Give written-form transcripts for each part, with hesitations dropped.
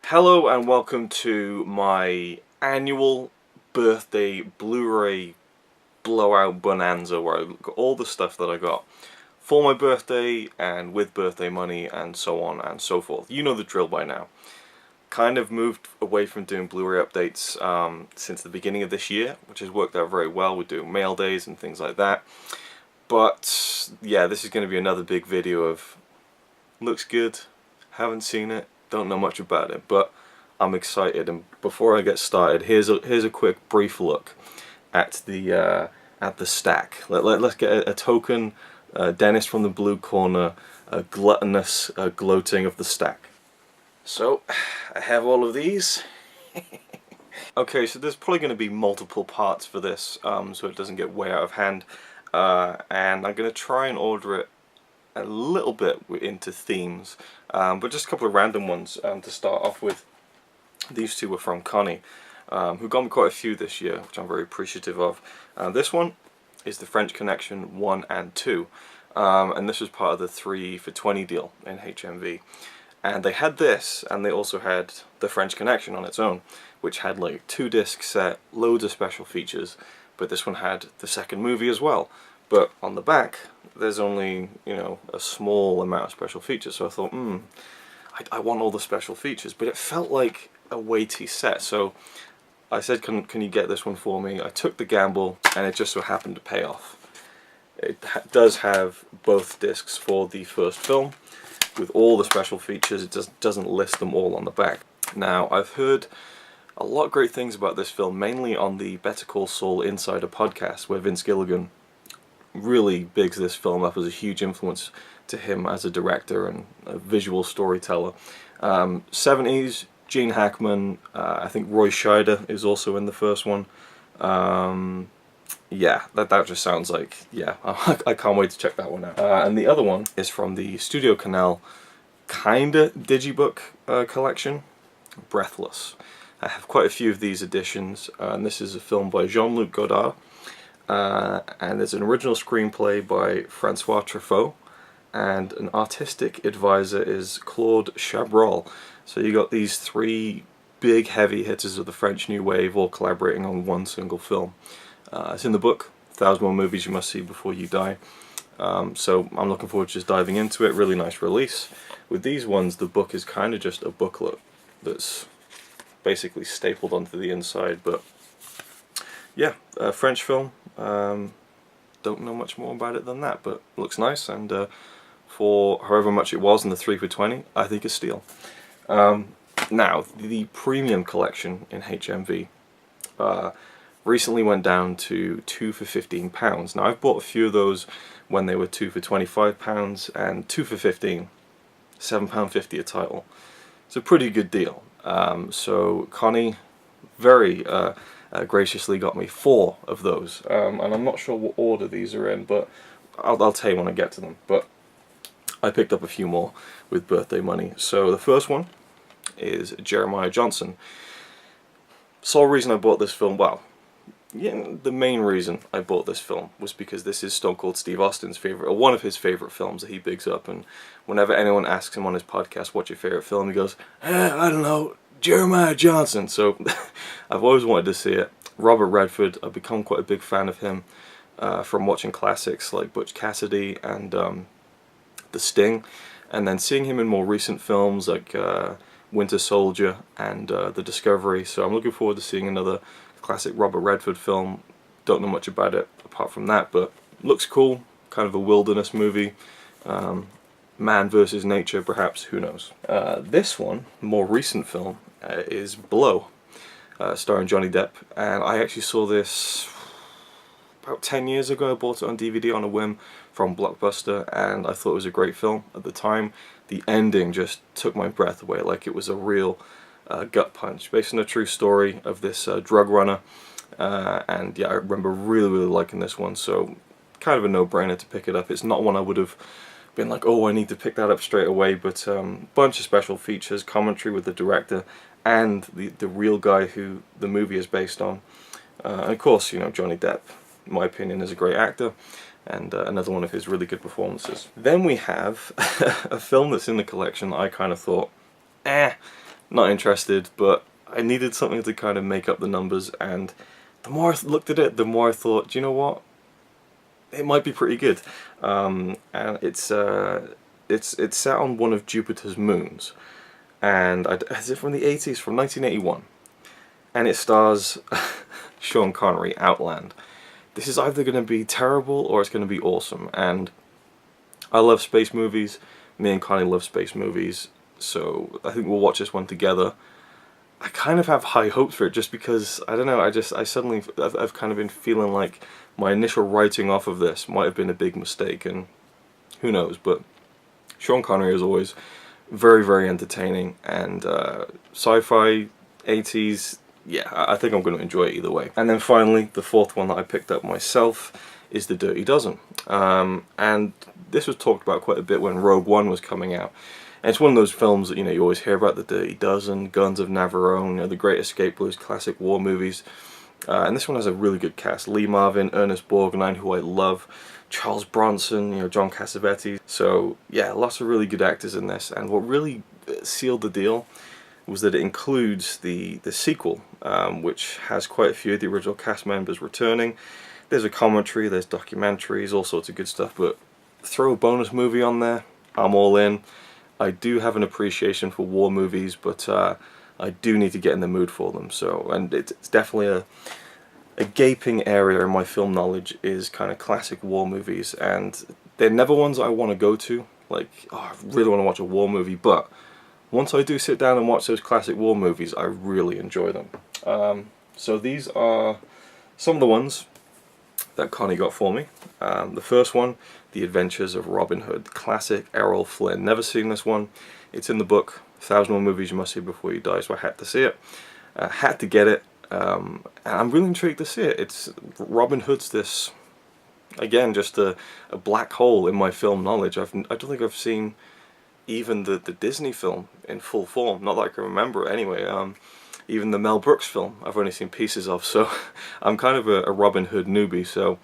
Hello and welcome to my annual birthday Blu-ray blowout bonanza, where I got all the stuff that I got for my birthday and with birthday money and so on and so forth. You know the drill by now. Kind of moved away from doing Blu-ray updates since the beginning of this year, which has worked out very well. We're doing mail days and things like that. But yeah, this is going to be another big video of looks good, haven't seen it, don't know much about it, but I'm excited. And before I get started, here's a quick brief look at the stack. Let's get a token Dennis from the blue corner, a gluttonous gloating of the stack. So I have all of these. Okay, so there's probably going to be multiple parts for this, so it doesn't get way out of hand. And I'm going to try and order it a little bit into themes, but just a couple of random ones to start off with. These two were from Connie, who got me quite a few this year, which I'm very appreciative of. This one is the French Connection 1 and 2, and this was part of the 3 for 20 deal in HMV. And they had this, and they also had the French Connection on its own, which had like 2-disc set, loads of special features, but this one had the second movie as well. But on the back, there's only, you know, a small amount of special features, so I thought, I want all the special features, but it felt like a weighty set, so I said, can you get this one for me? I took the gamble, and it just so happened to pay off. It does have both discs for the first film, with all the special features. It just doesn't list them all on the back. Now, I've heard a lot of great things about this film, mainly on the Better Call Saul Insider podcast, where Vince Gilligan really bigs this film up as a huge influence to him as a director and a visual storyteller. 70s, Gene Hackman, I think Roy Scheider is also in the first one. Yeah, that just sounds like, yeah, I can't wait to check that one out. And the other one is from the Studio Canal kinda digibook collection, Breathless. I have quite a few of these editions, and this is a film by Jean-Luc Godard, and there's an original screenplay by Francois Truffaut, and an artistic advisor is Claude Chabrol. So you got these 3 big heavy hitters of the French New Wave all collaborating on one single film. It's in the book, 1,000 More Movies You Must See Before You Die. So I'm looking forward to just diving into it. Really nice release. With these ones, the book is kind of just a booklet that's basically stapled onto the inside. But yeah, French film. Don't know much more about it than that, but looks nice, and for however much it was in the 3 for 20, I think a steal. Now, the premium collection in HMV recently went down to 2 for £15. Now, I've bought a few of those when they were 2 for £25 and 2 for 15, £7.50 a title. It's a pretty good deal. So Connie very graciously got me 4 of those, and I'm not sure what order these are in, but I'll tell you when I get to them. But I picked up a few more with birthday money. So the first one is Jeremiah Johnson. Sole reason I bought this film, well, yeah, the main reason I bought this film was because this is Stone Cold Steve Austin's favorite, or one of his favorite films that he bigs up. And whenever anyone asks him on his podcast, what's your favorite film, he goes, I don't know, Jeremiah Johnson. So I've always wanted to see it. Robert Redford, I've become quite a big fan of him from watching classics like Butch Cassidy and The Sting, and then seeing him in more recent films like Winter Soldier and The Discovery. So I'm looking forward to seeing another classic Robert Redford film. Don't know much about it apart from that, but looks cool. Kind of a wilderness movie. Man versus nature, perhaps, who knows. This one, more recent film, is Blow, starring Johnny Depp, and I actually saw this about 10 years ago. I bought it on DVD on a whim from Blockbuster, and I thought it was a great film at the time. The ending just took my breath away, like it was a real gut punch, based on a true story of this drug runner, and yeah, I remember really liking this one, so kind of a no-brainer to pick it up. It's not one I would have been like, oh, I need to pick that up straight away, but bunch of special features, commentary with the director, and the real guy who the movie is based on. And of course, you know, Johnny Depp, in my opinion, is a great actor, and another one of his really good performances. Then we have a film that's in the collection that I kind of thought, not interested, but I needed something to kind of make up the numbers, and the more I looked at it, the more I thought, do you know what? It might be pretty good. And it's set on one of Jupiter's moons, and is it from the 80s? From 1981, and it stars Sean Connery, Outland. This is either going to be terrible or it's going to be awesome, and I love space movies. Me and Connie love space movies, so I think we'll watch this one together. I kind of have high hopes for it just because, I don't know, I've kind of been feeling like my initial writing off of this might have been a big mistake, and who knows, but Sean Connery is always very, very entertaining, and sci-fi, 80s, yeah, I think I'm going to enjoy it either way. And then finally, the fourth one that I picked up myself is The Dirty Dozen, and this was talked about quite a bit when Rogue One was coming out. And it's one of those films that, you know, you always hear about, The Dirty Dozen, Guns of Navarone, you know, The Great Escape, those classic war movies. And this one has a really good cast. Lee Marvin, Ernest Borgnine, who I love, Charles Bronson, you know, John Cassavetes. So yeah, lots of really good actors in this. And what really sealed the deal was that it includes the sequel, which has quite a few of the original cast members returning. There's a commentary, there's documentaries, all sorts of good stuff. But throw a bonus movie on there, I'm all in. I do have an appreciation for war movies, but I do need to get in the mood for them. So, and it's definitely a gaping area in my film knowledge is kind of classic war movies, and they're never ones I want to go to. Like, oh, I really want to watch a war movie, but once I do sit down and watch those classic war movies, I really enjoy them. So these are some of the ones that Connie got for me. The first one, The Adventures of Robin Hood, classic Errol Flynn. Never seen this one. It's in the book, 1,001 Movies You Must See Before You Die, so I had to see it. Had to get it, and I'm really intrigued to see it. It's Robin Hood's this, again, just a black hole in my film knowledge. I don't think I've seen even the Disney film in full form, not that I can remember it anyway. Even the Mel Brooks film, I've only seen pieces of, so I'm kind of a Robin Hood newbie, so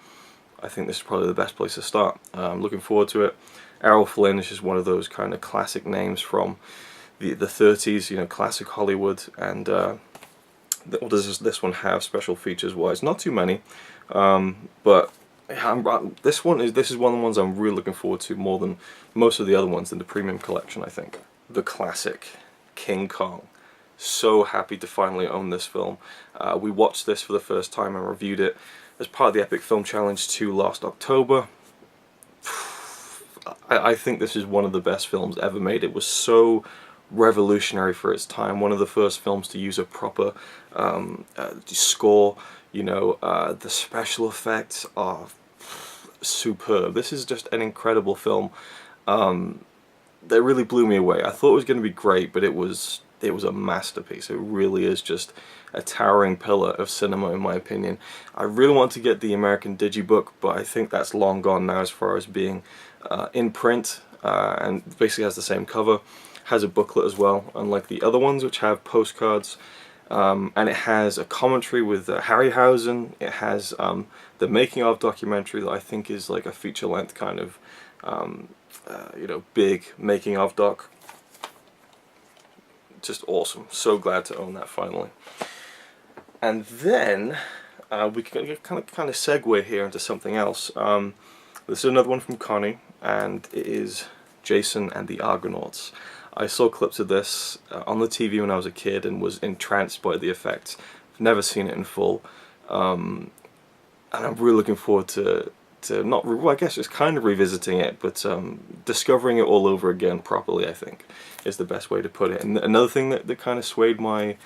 I think this is probably the best place to start. I'm looking forward to it. Errol Flynn is just one of those kind of classic names from the 30s, you know, classic Hollywood, and what does this one have special features wise? Not too many, but this is one of the ones I'm really looking forward to more than most of the other ones in the premium collection, I think. The classic King Kong. So happy to finally own this film. We watched this for the first time and reviewed it as part of the Epic Film Challenge 2 last October. I think this is one of the best films ever made. It was so revolutionary for its time. One of the first films to use a proper score. You know, the special effects are superb. This is just an incredible film. That really blew me away. I thought it was going to be great, but it was a masterpiece. It really is just a towering pillar of cinema, in my opinion. I really want to get the American Digibook, but I think that's long gone now as far as being in print, and basically has the same cover, has a booklet as well, unlike the other ones which have postcards, and it has a commentary with Harryhausen. It has the making of documentary that I think is like a feature-length kind of you know, big making of doc. Just awesome. So glad to own that finally. And then we can kind of segue here into something else. This is another one from Connie, and it is Jason and the Argonauts. I saw clips of this on the TV when I was a kid and was entranced by the effects. I've never seen it in full, and I'm really looking forward to well, I guess it's kind of revisiting it, but discovering it all over again properly, I think, is the best way to put it. And another thing that kind of swayed my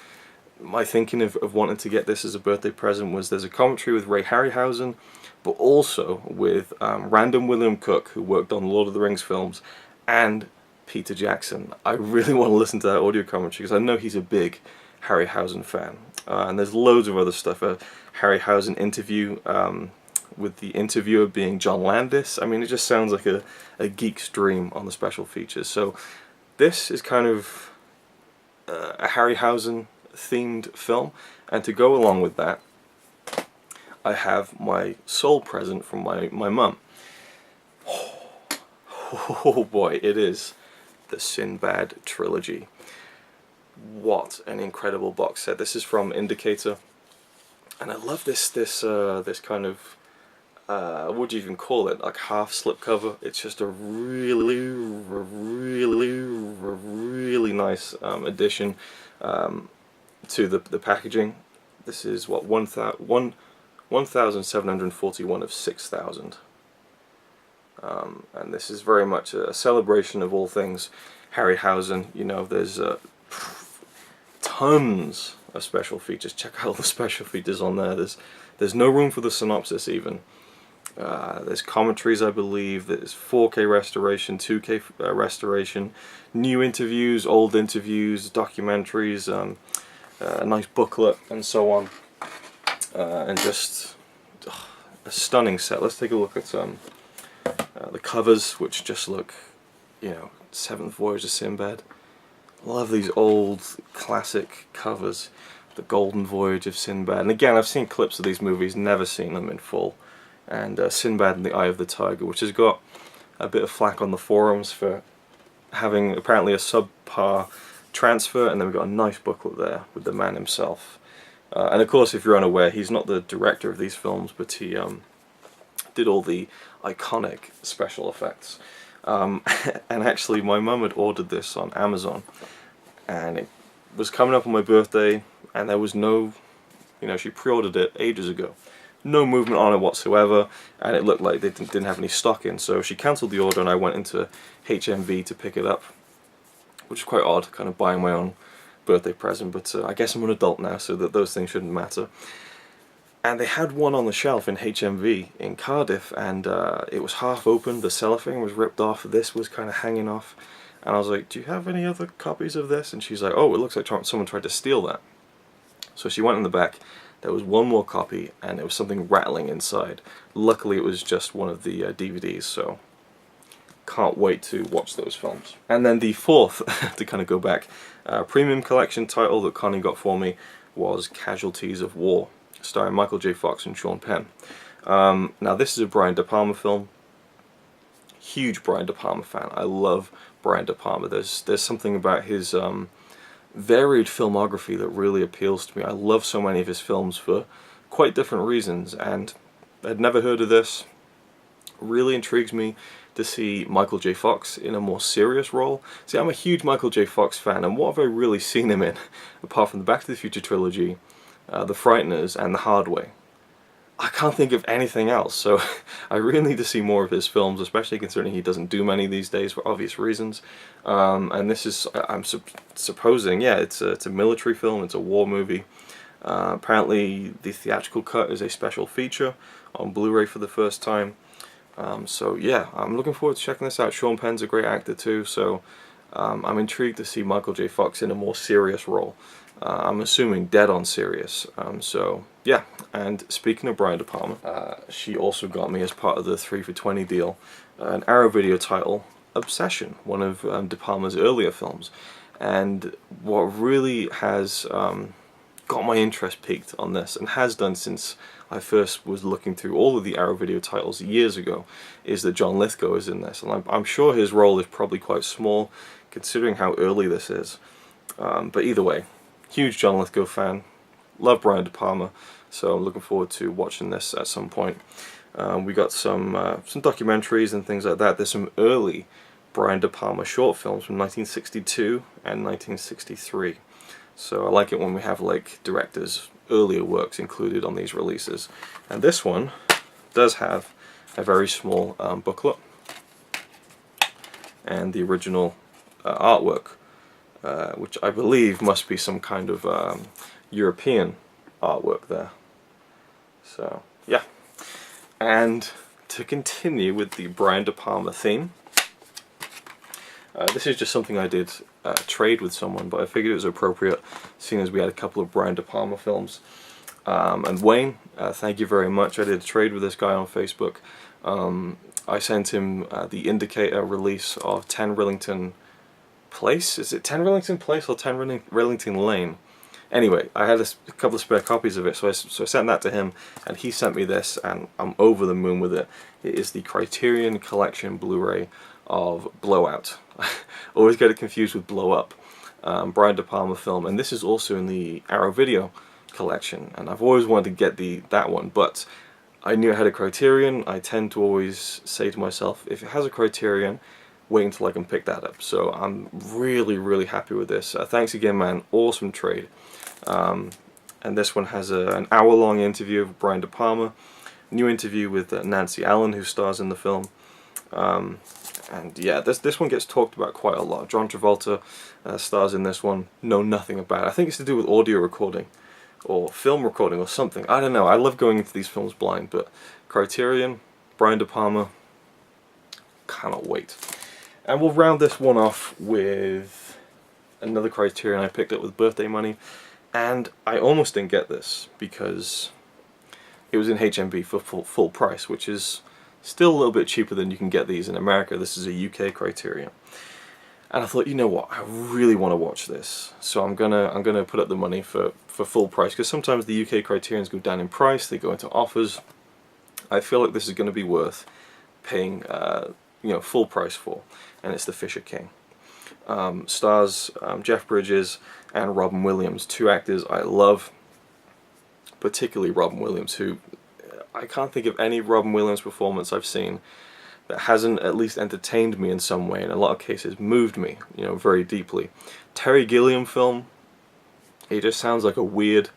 thinking of wanting to get this as a birthday present was there's a commentary with Ray Harryhausen, but also with Random William Cook, who worked on Lord of the Rings films, and Peter Jackson. I really want to listen to that audio commentary because I know he's a big Harryhausen fan. And there's loads of other stuff. A Harryhausen interview with the interviewer being John Landis. I mean, it just sounds like a geek's dream on the special features. So this is kind of a Harryhausen themed film, and to go along with that, I have my soul present from my mum. Oh boy, it is the Sinbad trilogy. what an incredible box set. This is from Indicator, and I love this kind of what do you even call it, like half slip cover. It's just a really nice addition to the packaging. This is what 1,741 of 6,000, and this is very much a celebration of all things Harryhausen. You know, there's tons of special features. Check out all the special features on there. There's no room for the synopsis even. There's commentaries, I believe. There's 4K restoration, 2K restoration, new interviews, old interviews, documentaries, a nice booklet, and so on. And just a stunning set. Let's take a look at the covers, which just look, you know, Seventh Voyage of Sinbad. Love these old classic covers. The Golden Voyage of Sinbad. And again, I've seen clips of these movies, never seen them in full. And Sinbad and the Eye of the Tiger, which has got a bit of flack on the forums for having apparently a subpar transfer, and then we've got a nice booklet there with the man himself. And of course, if you're unaware, he's not the director of these films, but he did all the iconic special effects. And actually, my mum had ordered this on Amazon, and it was coming up on my birthday, and there was no, you know, she pre-ordered it ages ago. No movement on it whatsoever, and it looked like they didn't have any stock in, so she cancelled the order and I went into HMV to pick it up, which is quite odd, kind of buying my own birthday present, but I guess I'm an adult now, so that those things shouldn't matter. And they had one on the shelf in HMV in Cardiff, and it was half open, the cellophane was ripped off, this was kind of hanging off, and I was like, do you have any other copies of this? And she's like, oh, it looks like someone tried to steal that. So she went in the back. There was one more copy, and there was something rattling inside. Luckily, it was just one of the DVDs, so can't wait to watch those films. And then the fourth, to kind of go back, premium collection title that Connie got for me was Casualties of War, starring Michael J. Fox and Sean Penn. Now, this is a Brian De Palma film. Huge Brian De Palma fan. I love Brian De Palma. There's something about his varied filmography that really appeals to me. I love so many of his films for quite different reasons, and I'd never heard of this. Really intrigues me to see Michael J. Fox in a more serious role. See, I'm a huge Michael J. Fox fan, and what have I really seen him in, apart from the Back to the Future trilogy, The Frighteners, and The Hard Way? I can't think of anything else, so I really need to see more of his films, especially considering he doesn't do many these days for obvious reasons. And this is, I'm supposing, yeah, it's a military film, it's a war movie. Apparently the theatrical cut is a special feature on Blu-ray for the first time. So yeah, I'm looking forward to checking this out. Sean Penn's a great actor too, so I'm intrigued to see Michael J. Fox in a more serious role. I'm assuming dead on serious. So yeah, and speaking of Brian De Palma, she also got me as part of the 3 for $20 deal an Arrow Video title, Obsession, one of De Palma's earlier films. And what really has got my interest peaked on this, and has done since I first was looking through all of the Arrow Video titles years ago, is that John Lithgow is in this. And I'm sure his role is probably quite small, considering how early this is. But either way, huge John Lithgow fan, love Brian De Palma, so I'm looking forward to watching this at some point. We got some documentaries and things like that. There's some early Brian De Palma short films from 1962 and 1963. So I like it when we have like directors' earlier works included on these releases. And this one does have a very small booklet and the original artwork, which I believe must be some kind of European artwork there. So yeah, and to continue with the Brian De Palma theme, this is just something I did trade with someone, but I figured it was appropriate seeing as we had a couple of Brian De Palma films. And Wayne, thank you very much. I did a trade with this guy on Facebook. I sent him the Indicator release of 10 Rillington Place. Is it 10 Rillington Place or 10 Rillington Lane? Anyway, I had a couple of spare copies of it, so I sent that to him, and he sent me this, and I'm over the moon with it. It is the Criterion Collection Blu-ray of Blowout. Always get it confused with Blow Up. Brian De Palma film, and this is also in the Arrow Video collection, and I've always wanted to get that one, but I knew it had a Criterion. I tend to always say to myself, if it has a Criterion, wait until I can pick that up. So I'm really happy with this. Thanks again, man. Awesome trade. And this one has an hour-long interview with Brian De Palma, new interview with Nancy Allen, who stars in the film. And yeah, this one gets talked about quite a lot. John Travolta stars in this one. Know nothing about it. I think it's to do with audio recording or film recording or something. I don't know. I love going into these films blind, but Criterion, Brian De Palma, cannot wait. And we'll round this one off with another Criterion I picked up with birthday money, and I almost didn't get this because it was in HMV for full price, which is still a little bit cheaper than you can get these in America. This is a UK Criterion. And I thought, you know what, I really want to watch this, so I'm gonna put up the money for full price, because sometimes the UK Criterions go down in price, they go into offers. I feel like this is going to be worth paying you know, full price for, and it's The Fisher King. Stars Jeff Bridges and Robin Williams, two actors I love, particularly Robin Williams, who I can't think of any Robin Williams performance I've seen that hasn't at least entertained me in some way, in a lot of cases moved me, you know, very deeply. Terry Gilliam film, it just sounds like a weird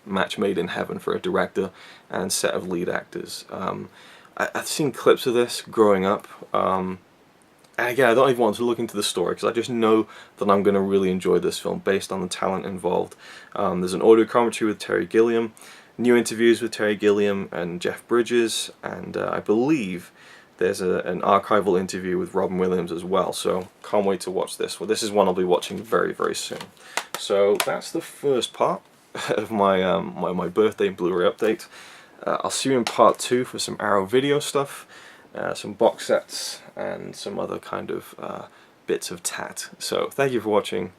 match made in heaven for a director and set of lead actors. I've seen clips of this growing up, and again, I don't even want to look into the story because I just know that I'm going to really enjoy this film based on the talent involved. There's an audio commentary with Terry Gilliam, new interviews with Terry Gilliam and Jeff Bridges, and I believe there's an archival interview with Robin Williams as well, so can't wait to watch this. Well, this is one I'll be watching very soon. So that's the first part of my my birthday Blu-ray update. I'll see you in part 2 for some Arrow Video stuff, some box sets, and some other kind of bits of tat. So thank you for watching.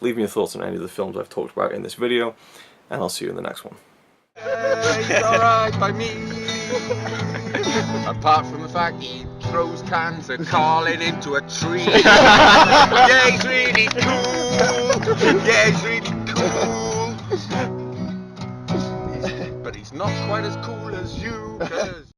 Leave me your thoughts on any of the films I've talked about in this video, and I'll see you in the next one. It's alright by me. Apart from the fact he throws cans of Carlin into a tree. Yeah, he's really cool. Yeah, he's really cool. But he's not quite as cool as you.